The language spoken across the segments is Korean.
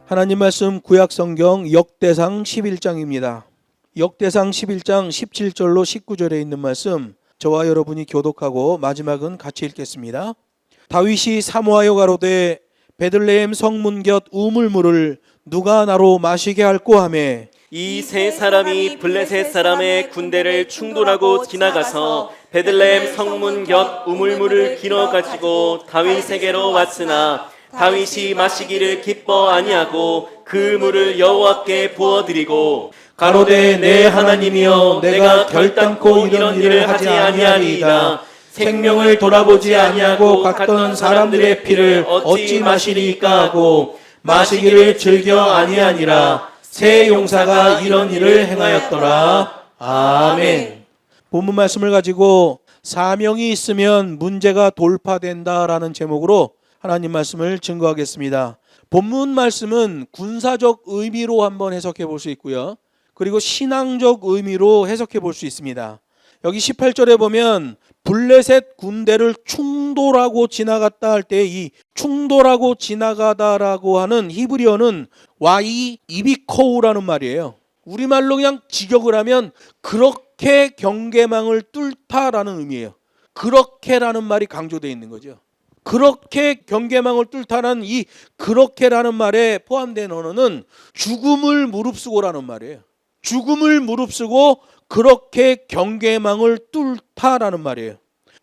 하나님 말씀 구약성경 역대상 11장입니다. 역대상 11장 17절로 19절에 있는 말씀 저와 여러분이 교독하고 마지막은 같이 읽겠습니다. 다윗이 사모하여 가로되 베들레헴 성문 곁 우물물을 누가 나로 마시게 할꼬 하매 이 세 사람이 블레셋 사람의 군대를 충돌하고 지나가서 베들레헴 성문 곁 우물물을 길어 가지고 다윗에게로 왔으나 다윗이 마시기를 기뻐 아니하고 그 물을 여호와께 부어드리고 가로되 내 하나님이여 내가 결단코 이런 일을 하지 아니하리이다. 생명을 돌아보지 아니하고 갔던 사람들의 피를 어찌 마시리이까 하고 마시기를 즐겨 아니하니라. 새 용사가 이런 일을 행하였더라. 아멘. 본문 말씀을 가지고 사명이 있으면 문제가 돌파된다라는 제목으로 하나님 말씀을 증거하겠습니다. 본문 말씀은 군사적 의미로 한번 해석해 볼 수 있고요. 그리고 신앙적 의미로 해석해 볼 수 있습니다. 여기 18절에 보면 블레셋 군대를 충돌하고 지나갔다 할 때 이 충돌하고 지나가다라고 하는 히브리어는 와이 이비코우라는 말이에요. 우리말로 그냥 직역을 하면 그렇게 경계망을 뚫다라는 의미예요. 그렇게라는 말이 강조되어 있는 거죠. 그렇게 경계망을 뚫다는 이 그렇게라는 말에 포함된 언어는 죽음을 무릅쓰고라는 말이에요. 죽음을 무릅쓰고 그렇게 경계망을 뚫다라는 말이에요.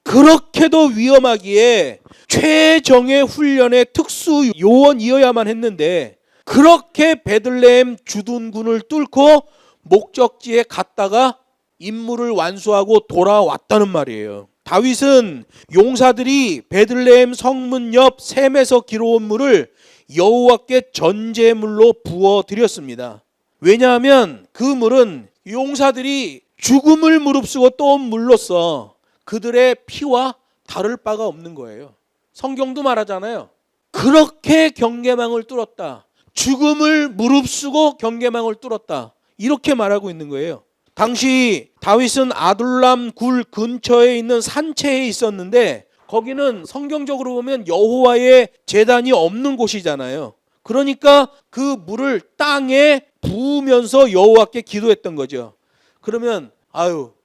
그렇게도 위험하기에 최정예 훈련의 특수 요원이어야만 했는데 그렇게 베들레헴 주둔군을 뚫고 목적지에 갔다가 임무를 완수하고 돌아왔다는 말이에요. 다윗은 용사들이 베들레헴 성문 옆 샘에서 길어온 물을 여호와께 전제물로 부어드렸습니다. 왜냐하면 그 물은 용사들이 죽음을 무릅쓰고 떠온 물로서 그들의 피와 다를 바가 없는 거예요. 성경도 말하잖아요. 그렇게 경계망을 뚫었다. 죽음을 무릅쓰고 경계망을 뚫었다. 이렇게 말하고 있는 거예요. 당시 다윗은 아둘람 굴 근처에 있는 산채에 있었는데 거기는 성경적으로 보면 여호와의 제단이 없는 곳이잖아요. 그러니까 그 물을 땅에 부으면서 여호와께 기도했던 거죠. 그러면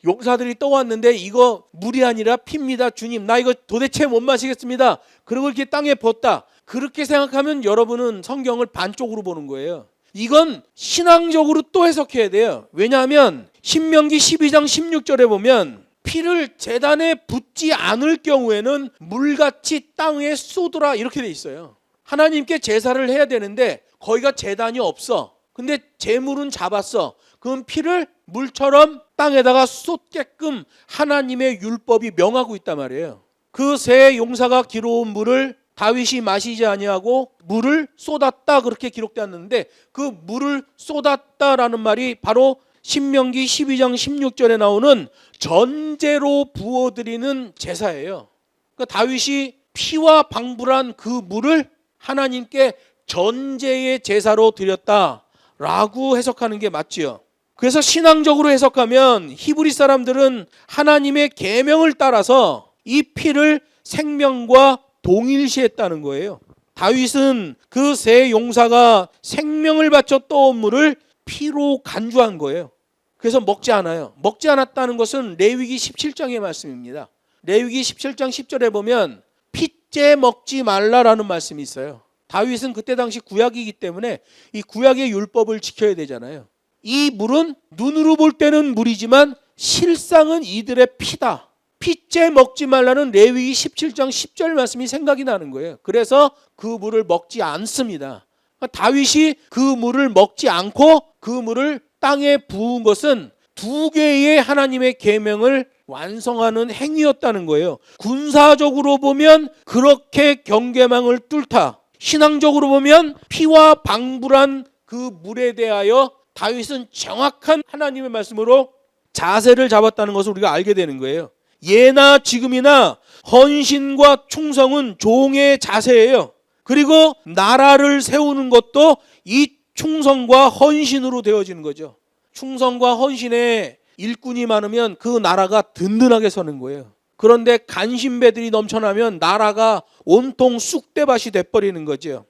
용사들이 떠왔는데 이거 물이 아니라 피입니다. 주님, 나 이거 도대체 못 마시겠습니다. 그리고 이렇게 땅에 붓다. 그렇게 생각하면 여러분은 성경을 반쪽으로 보는 거예요. 이건 신앙적으로 또 해석해야 돼요. 왜냐하면 신명기 12장 16절에 보면 피를 제단에 붓지 않을 경우에는 물같이 땅에 쏟으라 이렇게 돼 있어요. 하나님께 제사를 해야 되는데 거기가 제단이 없어. 근데 제물은 잡았어. 그럼 피를 물처럼 땅에다가 쏟게끔 하나님의 율법이 명하고 있단 말이에요. 그 세 용사가 길어온 물을 다윗이 마시지 아니하고 물을 쏟았다 그렇게 기록되었는데 그 물을 쏟았다라는 말이 바로 신명기 12장 16절에 나오는 전제로 부어드리는 제사예요. 그러니까 다윗이 피와 방불한 그 물을 하나님께 전제의 제사로 드렸다라고 해석하는 게 맞지요. 그래서 신앙적으로 해석하면 히브리 사람들은 하나님의 계명을 따라서 이 피를 생명과 동일시했다는 거예요. 다윗은 그 세 용사가 생명을 바쳐 떠온 물을 피로 간주한 거예요. 그래서 먹지 않아요. 먹지 않았다는 것은 레위기 17장의 말씀입니다. 레위기 17장 10절에 보면 피째 먹지 말라라는 말씀이 있어요. 다윗은 그때 당시 구약이기 때문에 이 구약의 율법을 지켜야 되잖아요. 이 물은 눈으로 볼 때는 물이지만 실상은 이들의 피다. 피째 먹지 말라는 레위기 17장 10절 말씀이 생각이 나는 거예요. 그래서 그 물을 먹지 않습니다. 다윗이 그 물을 먹지 않고 그 물을 땅에 부은 것은 두 개의 하나님의 계명을 완성하는 행위였다는 거예요. 군사적으로 보면 그렇게 경계망을 뚫다. 신앙적으로 보면 피와 방불한 그 물에 대하여 다윗은 정확한 하나님의 말씀으로 자세를 잡았다는 것을 우리가 알게 되는 거예요. 예나 지금이나 헌신과 충성은 종의 자세예요. 그리고 나라를 세우는 것도 이 충성과 헌신으로 되어지는 거죠. 충성과 헌신에 일꾼이 많으면 그 나라가 든든하게 서는 거예요. 그런데 간신배들이 넘쳐나면 나라가 온통 쑥대밭이 돼버리는 거죠.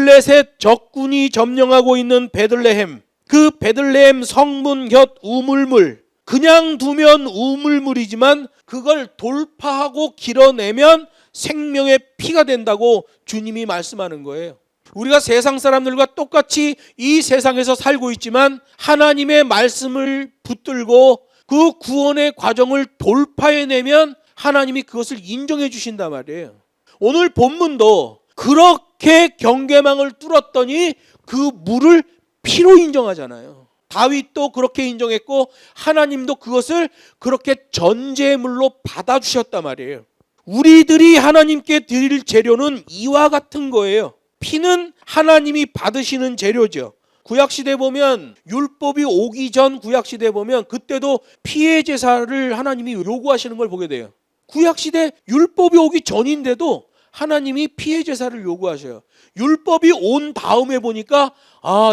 블레셋 적군이 점령하고 있는 베들레헴, 그 베들레헴 성문 곁 우물물, 그냥 두면 우물물이지만 그걸 돌파하고 길어내면 생명의 피가 된다고 주님이 말씀하는 거예요. 우리가 세상 사람들과 똑같이 이 세상에서 살고 있지만 하나님의 말씀을 붙들고 그 구원의 과정을 돌파해내면 하나님이 그것을 인정해 주신단 말이에요. 오늘 본문도 그렇게 경계망을 뚫었더니 그 물을 피로 인정하잖아요. 다윗도 그렇게 인정했고 하나님도 그것을 그렇게 전제물로 받아주셨단 말이에요. 우리들이 하나님께 드릴 재료는 이와 같은 거예요. 피는 하나님이 받으시는 재료죠. 구약시대 보면 율법이 오기 전 구약시대 보면 그때도 피의 제사를 하나님이 요구하시는 걸 보게 돼요. 구약시대 율법이 오기 전인데도 하나님이 피의 제사를 요구하셔요. 율법이 온 다음에 보니까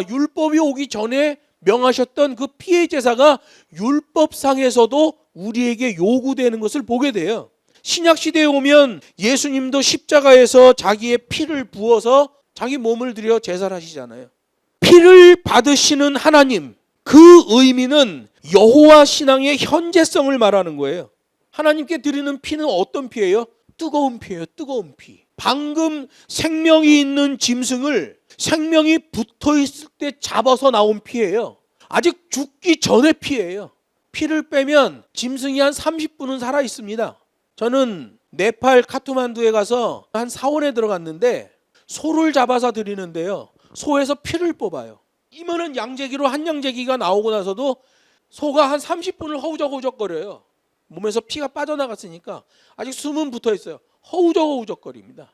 율법이 오기 전에 명하셨던 그 피의 제사가 율법상에서도 우리에게 요구되는 것을 보게 돼요. 신약시대에 오면 예수님도 십자가에서 자기의 피를 부어서 자기 몸을 들여 제사를 하시잖아요. 피를 받으시는 하나님, 그 의미는 여호와 신앙의 현재성을 말하는 거예요. 하나님께 드리는 피는 어떤 피예요? 뜨거운 피예요. 뜨거운 피. 방금 생명이 있는 짐승을 생명이 붙어 있을 때 잡아서 나온 피예요. 아직 죽기 전의 피예요. 피를 빼면 짐승이 한 30분은 살아 있습니다. 저는 네팔 카트만두에 가서 한 사원에 들어갔는데 소를 잡아서 드리는데요. 소에서 피를 뽑아요. 이만한 양재기로 한 양재기가 나오고 나서도 소가 한 30분을 허우적허우적거려요. 몸에서 피가 빠져나갔으니까 아직 숨은 붙어 있어요. 허우적허우적거립니다.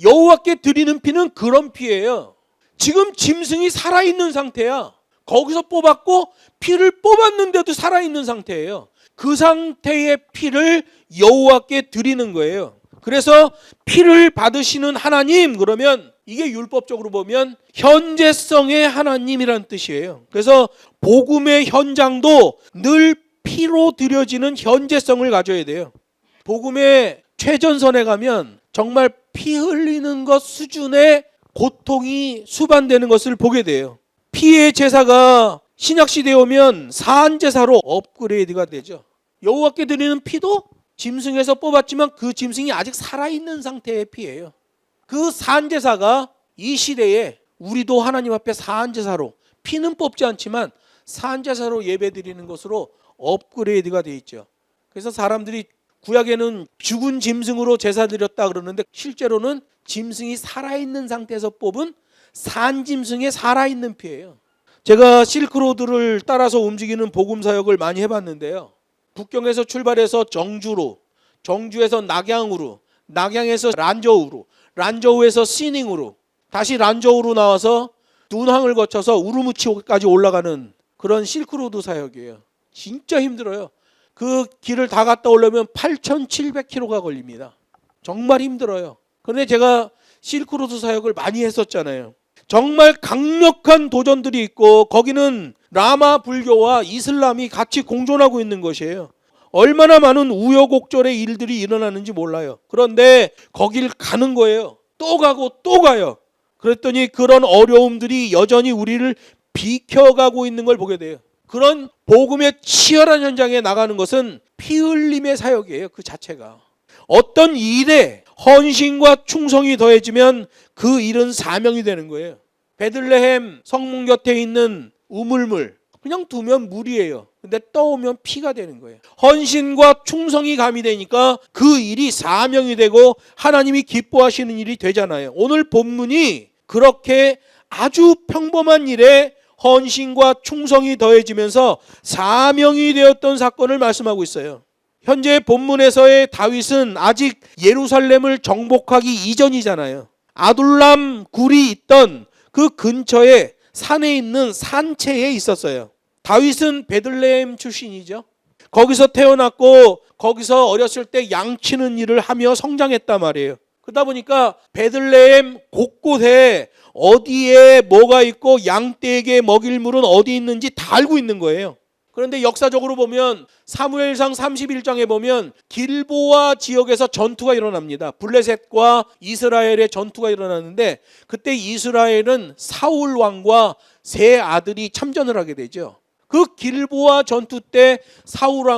여호와께 드리는 피는 그런 피예요. 지금 짐승이 살아있는 상태야. 거기서 뽑았고 피를 뽑았는데도 살아있는 상태예요. 그 상태의 피를 여호와께 드리는 거예요. 그래서 피를 받으시는 하나님, 그러면 이게 율법적으로 보면 현재성의 하나님이라는 뜻이에요. 그래서 복음의 현장도 늘 피로 드려지는 현재성을 가져야 돼요. 복음의 최전선에 가면 정말 피 흘리는 것 수준의 고통이 수반되는 것을 보게 돼요. 피의 제사가 신약시대에 오면 사한제사로 업그레이드가 되죠. 여호와께 드리는 피도 짐승에서 뽑았지만 그 짐승이 아직 살아있는 상태의 피예요. 그 사한제사가 이 시대에 우리도 하나님 앞에 사한제사로, 피는 뽑지 않지만 사한제사로 예배드리는 것으로 업그레이드가 되어 있죠. 그래서 사람들이 구약에는 죽은 짐승으로 제사 드렸다 그러는데 실제로는 짐승이 살아있는 상태에서 뽑은 산짐승의 살아있는 피예요. 제가 실크로드를 따라서 움직이는 복음사역을 많이 해봤는데요. 북경에서 출발해서 정주로, 정주에서 낙양으로, 낙양에서 란저우로, 란저우에서 시닝으로, 다시 란저우로 나와서 둔항을 거쳐서 우르무치까지 올라가는 그런 실크로드 사역이에요. 진짜 힘들어요. 그 길을 다 갔다 오려면 8,700km가 걸립니다. 정말 힘들어요. 그런데 제가 실크로드 사역을 많이 했었잖아요. 정말 강력한 도전들이 있고 거기는 라마 불교와 이슬람이 같이 공존하고 있는 것이에요. 얼마나 많은 우여곡절의 일들이 일어나는지 몰라요. 그런데 거길 가는 거예요. 또 가고 또 가요. 그랬더니 그런 어려움들이 여전히 우리를 비켜가고 있는 걸 보게 돼요. 그런 복음의 치열한 현장에 나가는 것은 피 흘림의 사역이에요. 그 자체가. 어떤 일에 헌신과 충성이 더해지면 그 일은 사명이 되는 거예요. 베들레헴 성문 곁에 있는 우물물, 그냥 두면 물이에요. 근데 떠오면 피가 되는 거예요. 헌신과 충성이 가미되니까 그 일이 사명이 되고 하나님이 기뻐하시는 일이 되잖아요. 오늘 본문이 그렇게 아주 평범한 일에 헌신과 충성이 더해지면서 사명이 되었던 사건을 말씀하고 있어요. 현재 본문에서의 다윗은 아직 예루살렘을 정복하기 이전이잖아요. 아둘람 굴이 있던 그 근처에 산에 있는 산채에 있었어요. 다윗은 베들레헴 출신이죠. 거기서 태어났고 거기서 어렸을 때 양치는 일을 하며 성장했단 말이에요. 그러다 보니까 베들레헴 곳곳에 어디에 뭐가 있고 양떼에게 먹일 물은 어디 있는지 다 알고 있는 거예요. 그런데 역사적으로 보면 사무엘상 31장에 보면 길보아 지역에서 전투가 일어납니다. 블레셋과 이스라엘의 전투가 일어났는데 그때 이스라엘은 사울 왕과 세 아들이 참전을 하게 되죠. 그 길보아 전투 때 사울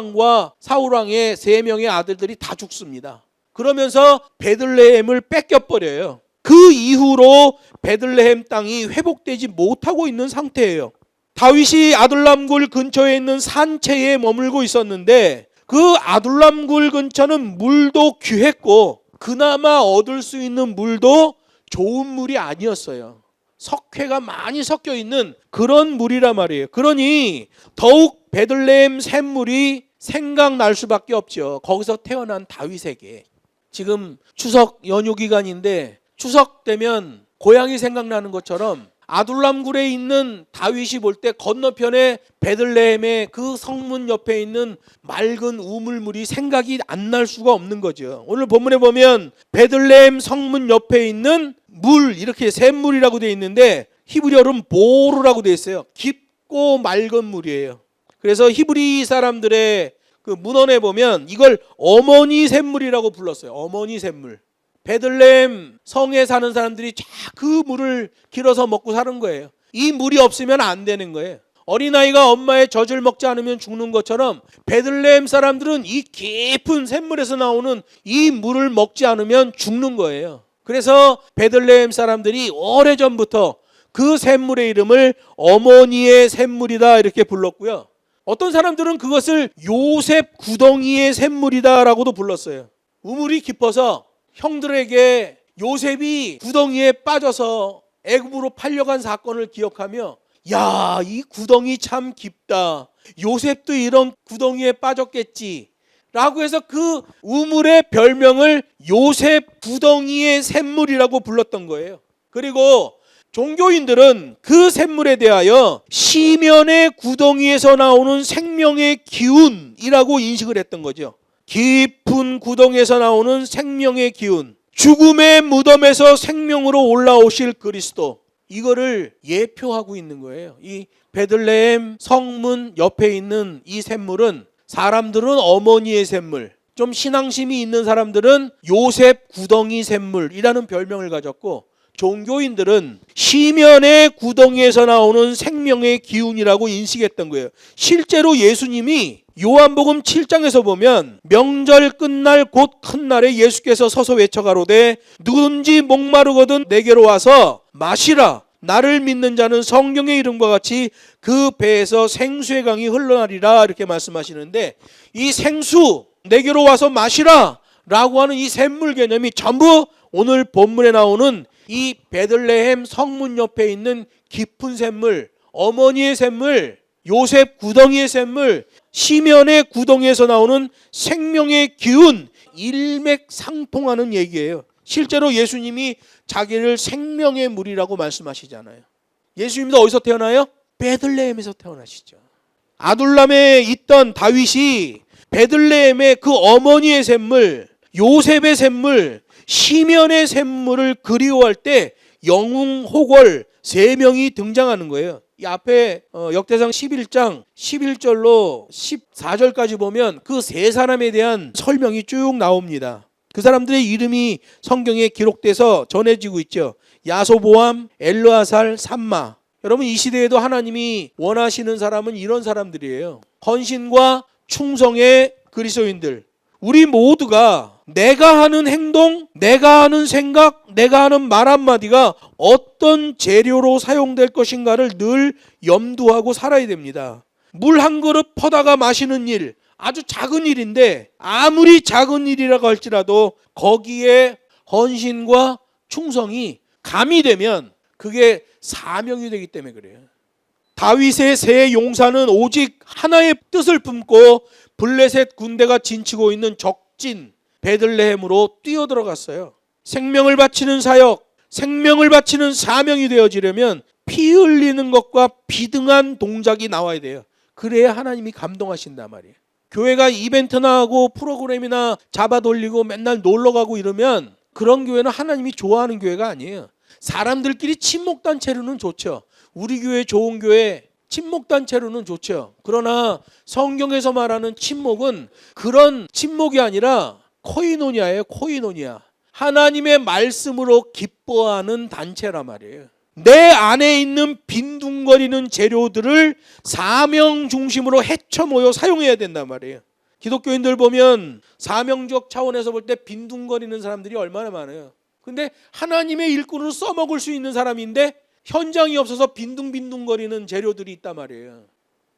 왕의 세 명의 아들들이 다 죽습니다. 그러면서 베들레헴을 뺏겨버려요. 그 이후로 베들레헴 땅이 회복되지 못하고 있는 상태예요. 다윗이 아둘람굴 근처에 있는 산채에 머물고 있었는데 그 아둘람굴 근처는 물도 귀했고 그나마 얻을 수 있는 물도 좋은 물이 아니었어요. 석회가 많이 섞여 있는 그런 물이란 말이에요. 그러니 더욱 베들레헴 샘물이 생각날 수밖에 없죠. 거기서 태어난 다윗에게. 지금 추석 연휴 기간인데 추석 되면 고향이 생각나는 것처럼 아둘람굴에 있는 다윗이 볼 때 건너편에 베들레헴의 그 성문 옆에 있는 맑은 우물물이 생각이 안 날 수가 없는 거죠. 오늘 본문에 보면 베들레헴 성문 옆에 있는 물, 이렇게 샘물이라고 되어 있는데 히브리어로는 보르라고 되어 있어요. 깊고 맑은 물이에요. 그래서 히브리 사람들의 그 문헌에 보면 이걸 어머니 샘물이라고 불렀어요. 어머니 샘물. 베들레헴 성에 사는 사람들이 그 물을 길어서 먹고 사는 거예요. 이 물이 없으면 안 되는 거예요. 어린아이가 엄마의 젖을 먹지 않으면 죽는 것처럼 베들레헴 사람들은 이 깊은 샘물에서 나오는 이 물을 먹지 않으면 죽는 거예요. 그래서 베들레헴 사람들이 오래전부터 그 샘물의 이름을 어머니의 샘물이다 이렇게 불렀고요. 어떤 사람들은 그것을 요셉 구덩이의 샘물이다라고도 불렀어요. 우물이 깊어서 형들에게 요셉이 구덩이에 빠져서 애굽으로 팔려간 사건을 기억하며 야, 이 구덩이 참 깊다. 요셉도 이런 구덩이에 빠졌겠지. 라고 해서 그 우물의 별명을 요셉 구덩이의 샘물이라고 불렀던 거예요. 그리고 종교인들은 그 샘물에 대하여 시면의 구덩이에서 나오는 생명의 기운이라고 인식을 했던 거죠. 깊은 구덩이에서 나오는 생명의 기운, 죽음의 무덤에서 생명으로 올라오실 그리스도, 이거를 예표하고 있는 거예요. 이 베들레헴 성문 옆에 있는 이 샘물은 사람들은 어머니의 샘물, 좀 신앙심이 있는 사람들은 요셉 구덩이 샘물이라는 별명을 가졌고 종교인들은 시면의 구덩이에서 나오는 생명의 기운이라고 인식했던 거예요. 실제로 예수님이 요한복음 7장에서 보면 명절 끝날 곧 큰 날에 예수께서 서서 외쳐가로되 누구든지 목마르거든 내게로 와서 마시라. 나를 믿는 자는 성경의 이름과 같이 그 배에서 생수의 강이 흘러나리라 이렇게 말씀하시는데 이 생수 내게로 와서 마시라 라고 하는 이 샘물 개념이 전부 오늘 본문에 나오는 이 베들레헴 성문 옆에 있는 깊은 샘물, 어머니의 샘물, 요셉 구덩이의 샘물, 시면의 구덩이에서 나오는 생명의 기운, 일맥상통하는 얘기예요. 실제로 예수님이 자기를 생명의 물이라고 말씀하시잖아요. 예수님도 어디서 태어나요? 베들레헴에서 태어나시죠. 아둘람에 있던 다윗이 베들레헴의 그 어머니의 샘물, 요셉의 샘물, 시면의 샘물을 그리워할 때 영웅 호걸 3명이 등장하는 거예요. 이 앞에 역대상 11장 11절로 14절까지 보면 그 3사람에 대한 설명이 쭉 나옵니다. 그 사람들의 이름이 성경에 기록돼서 전해지고 있죠. 야소보암, 엘르아살, 삼마. 여러분 이 시대에도 하나님이 원하시는 사람은 이런 사람들이에요. 헌신과 충성의 그리스도인들. 우리 모두가 내가 하는 행동, 내가 하는 생각, 내가 하는 말 한마디가 어떤 재료로 사용될 것인가를 늘 염두하고 살아야 됩니다. 물 한 그릇 퍼다가 마시는 일, 아주 작은 일인데 아무리 작은 일이라고 할지라도 거기에 헌신과 충성이 가미되면 그게 사명이 되기 때문에 그래요. 다윗의 세 용사는 오직 하나의 뜻을 품고 블레셋 군대가 진치고 있는 적진 베들레헴으로 뛰어들어갔어요. 생명을 바치는 사역, 생명을 바치는 사명이 되어지려면 피 흘리는 것과 비등한 동작이 나와야 돼요. 그래야 하나님이 감동하신단 말이에요. 교회가 이벤트나 하고 프로그램이나 잡아 돌리고 맨날 놀러 가고 이러면 그런 교회는 하나님이 좋아하는 교회가 아니에요. 사람들끼리 친목단체로는 좋죠. 우리 교회 좋은 교회 친목단체로는 좋죠. 그러나 성경에서 말하는 친목은 그런 친목이 아니라 코이노니아예요. 코이노니아. 하나님의 말씀으로 기뻐하는 단체란 말이에요. 내 안에 있는 빈둥거리는 재료들을 사명 중심으로 헤쳐 모여 사용해야 된단 말이에요. 기독교인들 보면 사명적 차원에서 볼 때 빈둥거리는 사람들이 얼마나 많아요. 근데 하나님의 일꾼으로 써먹을 수 있는 사람인데 현장이 없어서 빈둥빈둥거리는 재료들이 있단 말이에요.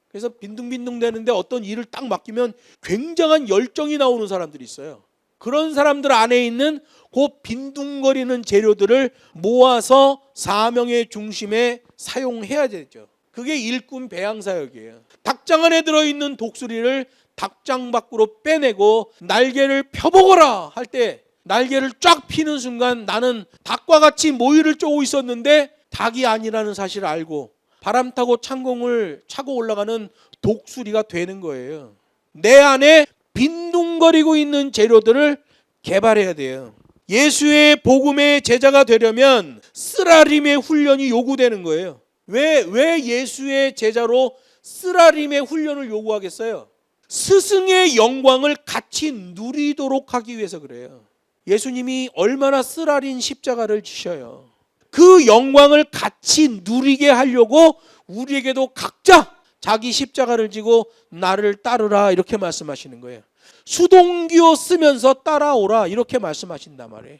그래서 빈둥빈둥 되는데 어떤 일을 딱 맡기면 굉장한 열정이 나오는 사람들이 있어요. 그런 사람들 안에 있는 그 빈둥거리는 재료들을 모아서 사명의 중심에 사용해야 되죠. 그게 일꾼 배양 사역이에요. 닭장 안에 들어있는 독수리를 닭장 밖으로 빼내고 날개를 펴보거라 할 때 날개를 쫙 피는 순간 나는 닭과 같이 모이를 쪼고 있었는데 닭이 아니라는 사실을 알고 바람 타고 창공을 차고 올라가는 독수리가 되는 거예요. 내 안에 빈둥거리고 있는 재료들을 개발해야 돼요. 예수의 복음의 제자가 되려면 쓰라림의 훈련이 요구되는 거예요. 왜 예수의 제자로 쓰라림의 훈련을 요구하겠어요? 스승의 영광을 같이 누리도록 하기 위해서 그래요. 예수님이 얼마나 쓰라린 십자가를 지셔요. 그 영광을 같이 누리게 하려고 우리에게도 각자 자기 십자가를 지고 나를 따르라 이렇게 말씀하시는 거예요. 수동기호 쓰면서 따라오라 이렇게 말씀하신단 말이에요.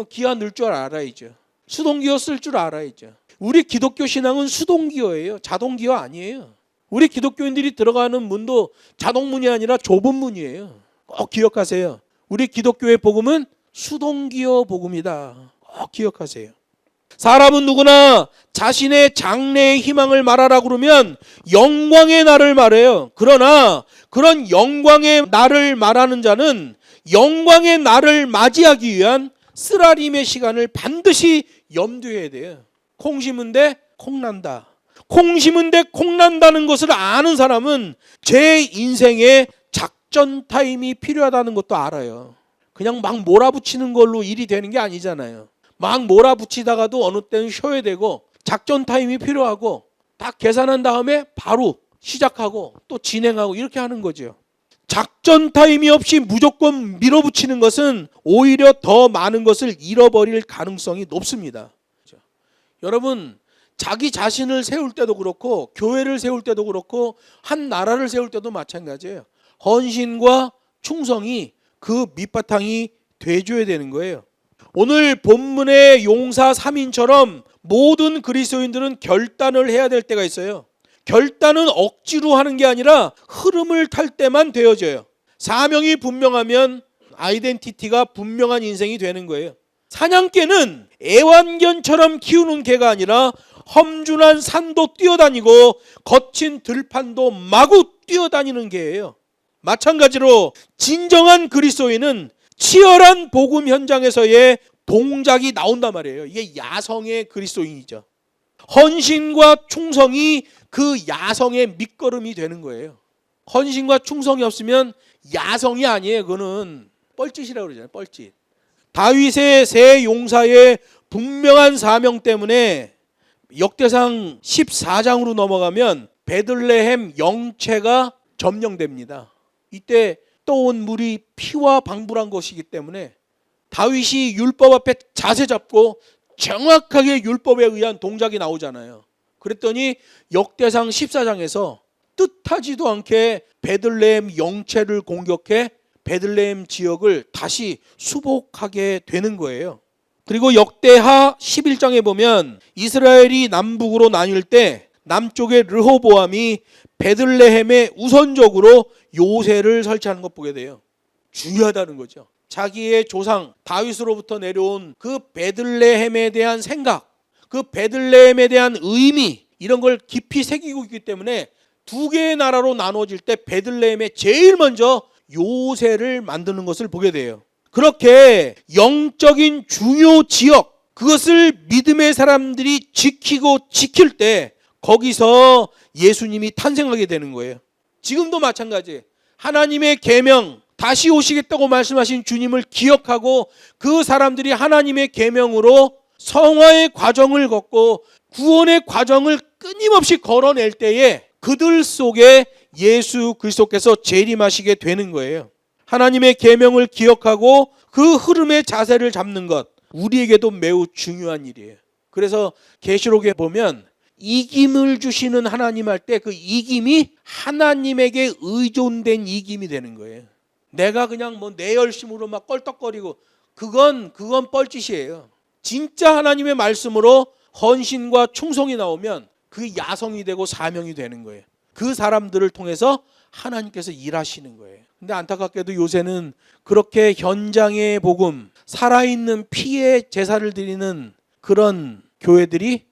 기아 넣을 줄 알아야죠. 수동기호 쓸 줄 알아야죠. 우리 기독교 신앙은 수동기호예요. 자동기호 아니에요. 우리 기독교인들이 들어가는 문도 자동문이 아니라 좁은 문이에요. 꼭 기억하세요. 우리 기독교의 복음은 수동기호 복음이다. 꼭 기억하세요. 사람은 누구나 자신의 장래의 희망을 말하라 그러면 영광의 날을 말해요. 그러나 그런 영광의 날을 말하는 자는 영광의 날을 맞이하기 위한 쓰라림의 시간을 반드시 염두해야 돼요. 콩 심은데 콩 난다. 콩 심은데 콩 난다는 것을 아는 사람은 제 인생에 작전 타임이 필요하다는 것도 알아요. 그냥 막 몰아붙이는 걸로 일이 되는 게 아니잖아요. 막 몰아붙이다가도 어느 때는 쉬어야 되고 작전 타임이 필요하고 딱 계산한 다음에 바로 시작하고 또 진행하고 이렇게 하는 거죠. 작전 타임이 없이 무조건 밀어붙이는 것은 오히려 더 많은 것을 잃어버릴 가능성이 높습니다. 여러분, 자기 자신을 세울 때도 그렇고 교회를 세울 때도 그렇고 한 나라를 세울 때도 마찬가지예요. 헌신과 충성이 그 밑바탕이 돼줘야 되는 거예요. 오늘 본문의 용사 3인처럼 모든 그리스도인들은 결단을 해야 될 때가 있어요. 결단은 억지로 하는 게 아니라 흐름을 탈 때만 되어져요. 사명이 분명하면 아이덴티티가 분명한 인생이 되는 거예요. 사냥개는 애완견처럼 키우는 개가 아니라 험준한 산도 뛰어다니고 거친 들판도 마구 뛰어다니는 개예요. 마찬가지로 진정한 그리스도인은 치열한 복음 현장에서의 동작이 나온단 말이에요. 이게 야성의 그리스도인이죠. 헌신과 충성이 그 야성의 밑거름이 되는 거예요. 헌신과 충성이 없으면 야성이 아니에요. 그거는 뻘짓이라고 그러잖아요. 뻘짓. 다윗의 세 용사의 분명한 사명 때문에 역대상 14장으로 넘어가면 베들레헴 영체가 점령됩니다. 이때 떠온 물이 피와 방불한 것이기 때문에 다윗이 율법 앞에 자세 잡고 정확하게 율법에 의한 동작이 나오잖아요. 그랬더니 역대상 14장에서 뜻하지도 않게 베들레헴 영체를 공격해 베들레헴 지역을 다시 수복하게 되는 거예요. 그리고 역대하 11장에 보면 이스라엘이 남북으로 나뉠 때 남쪽의 르호보암이 베들레헴에 우선적으로 요새를 설치하는 것 보게 돼요. 중요하다는 거죠. 자기의 조상 다윗으로부터 내려온 그 베들레헴에 대한 생각, 그 베들레헴에 대한 의미 이런 걸 깊이 새기고 있기 때문에 두 개의 나라로 나눠질 때 베들레헴에 제일 먼저 요새를 만드는 것을 보게 돼요. 그렇게 영적인 중요 지역, 그것을 믿음의 사람들이 지키고 지킬 때 거기서 예수님이 탄생하게 되는 거예요. 지금도 마찬가지예요. 하나님의 계명, 다시 오시겠다고 말씀하신 주님을 기억하고 그 사람들이 하나님의 계명으로 성화의 과정을 걷고 구원의 과정을 끊임없이 걸어낼 때에 그들 속에 예수 그리스도께서 재림하시게 되는 거예요. 하나님의 계명을 기억하고 그 흐름의 자세를 잡는 것, 우리에게도 매우 중요한 일이에요. 그래서 계시록에 보면 이김을 주시는 하나님 할 때 그 이김이 하나님에게 의존된 이김이 되는 거예요. 내가 그냥 뭐 내 열심으로 막 껄떡거리고 그건 뻘짓이에요. 진짜 하나님의 말씀으로 헌신과 충성이 나오면 그게 야성이 되고 사명이 되는 거예요. 그 사람들을 통해서 하나님께서 일하시는 거예요. 근데 안타깝게도 요새는 그렇게 현장의 복음, 살아있는 피의 제사를 드리는 그런 교회들이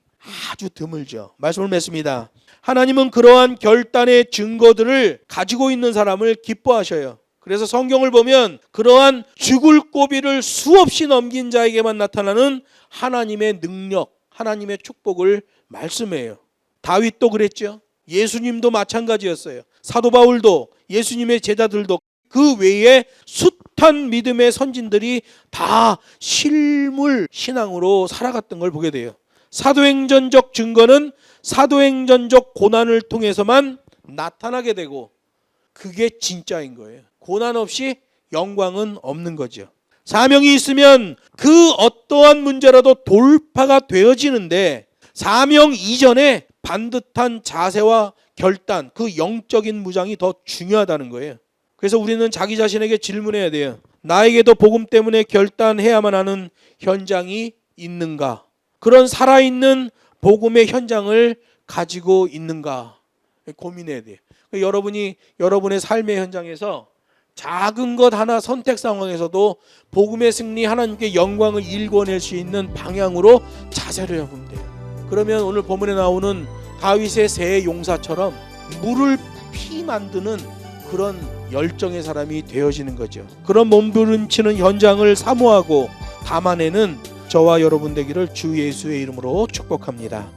아주 드물죠. 말씀을 맺습니다. 하나님은 그러한 결단의 증거들을 가지고 있는 사람을 기뻐하셔요. 그래서 성경을 보면 그러한 죽을 고비를 수없이 넘긴 자에게만 나타나는 하나님의 능력, 하나님의 축복을 말씀해요. 다윗도 그랬죠. 예수님도 마찬가지였어요. 사도 바울도, 예수님의 제자들도, 그 외에 숱한 믿음의 선진들이 다 실물 신앙으로 살아갔던 걸 보게 돼요. 사도행전적 증거는 사도행전적 고난을 통해서만 나타나게 되고 그게 진짜인 거예요. 고난 없이 영광은 없는 거죠. 사명이 있으면 그 어떠한 문제라도 돌파가 되어지는데 사명 이전에 반듯한 자세와 결단, 그 영적인 무장이 더 중요하다는 거예요. 그래서 우리는 자기 자신에게 질문해야 돼요. 나에게도 복음 때문에 결단해야만 하는 현장이 있는가? 그런 살아있는 복음의 현장을 가지고 있는가? 고민해야 돼요. 여러분이 여러분의 삶의 현장에서 작은 것 하나 선택 상황에서도 복음의 승리, 하나님께 영광을 일궈낼 수 있는 방향으로 자세를 잡으면 돼요. 그러면 오늘 본문에 나오는 다윗의 새 용사처럼 물을 피 만드는 그런 열정의 사람이 되어지는 거죠. 그런 몸부림치는 현장을 사모하고 담아내는 저와 여러분 되기를 주 예수의 이름으로 축복합니다.